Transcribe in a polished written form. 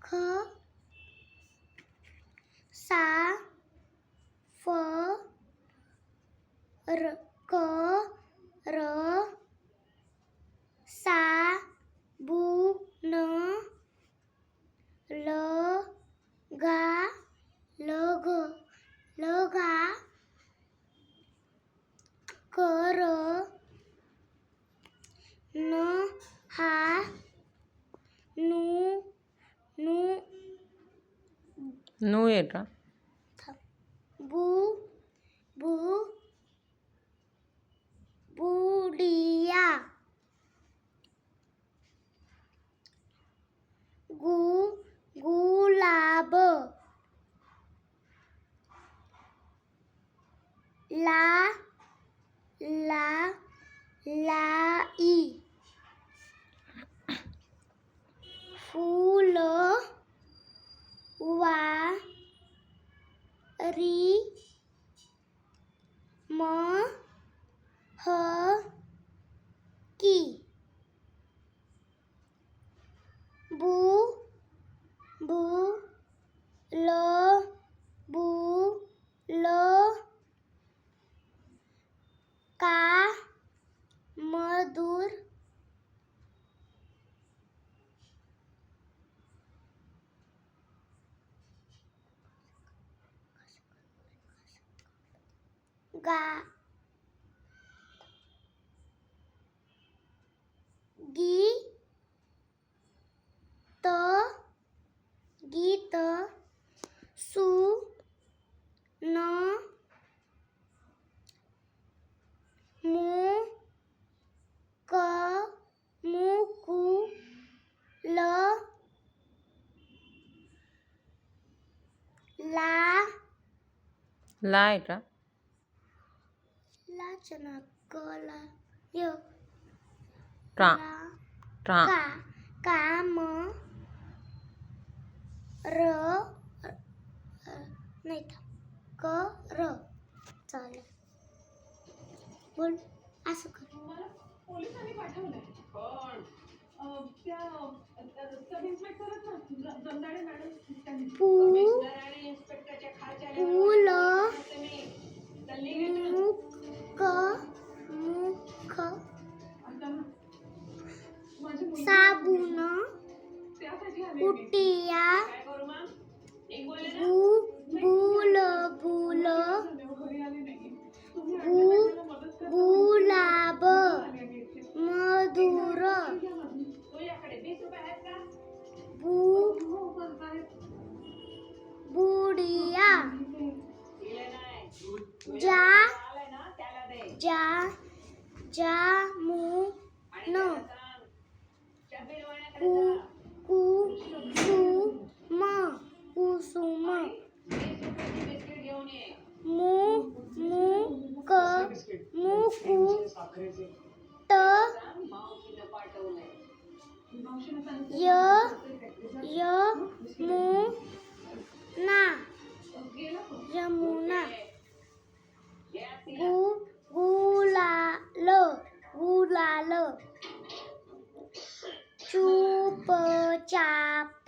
ख सा फ र क र सा बु न ल गा ल ग ल गा क र न हा नु नु ను ఏట్రా బు బు बुढ़िया गु गुलाब ला ला लाई फूल वा री म ह की बु बु ल बु ल का मधुर गा गी त गीत सु न मु क मुकु ल ला లా ఏట్రా लाचना कला य ట్రా ला ట్రా का का म र नाही था क र चालेल बोल असं कर पोलिसांनी पाठवलंय पण त्या सब इन्स्पेक्टरच ना जमदाडे मॅडम त्यांनी पू कमिशनर आणि इन्स्पेक्टरच्या खालच्या पुल तल्ली घेतलं मुख मुख आता माझी मुलगी साबुन त्यासाठी आले मी कुटिया काय करू मग एक बोलले ना बुल बुल घरी आले नाही तुम्ही गु मदत गुलाब आले मी इथे मधुर तुझ्याकडे 20 रुपये आहेत का बु हो पण काय बुढ़िया दिले नाही जा आलाय ना त्याला दे जा जा मु आणि न त्याला सांग शब्बीर वाण्याकडे कु जा कु सु म कुसुम 20 रुपयाची बिस्किट घेऊन ये मु मु क मुकु त सांग मावशीनं पाठवलंय मावशीनं सांगितलं य य मु ना गेला तो यमुना गॅस गु गुलाल गुलाल चुप चाप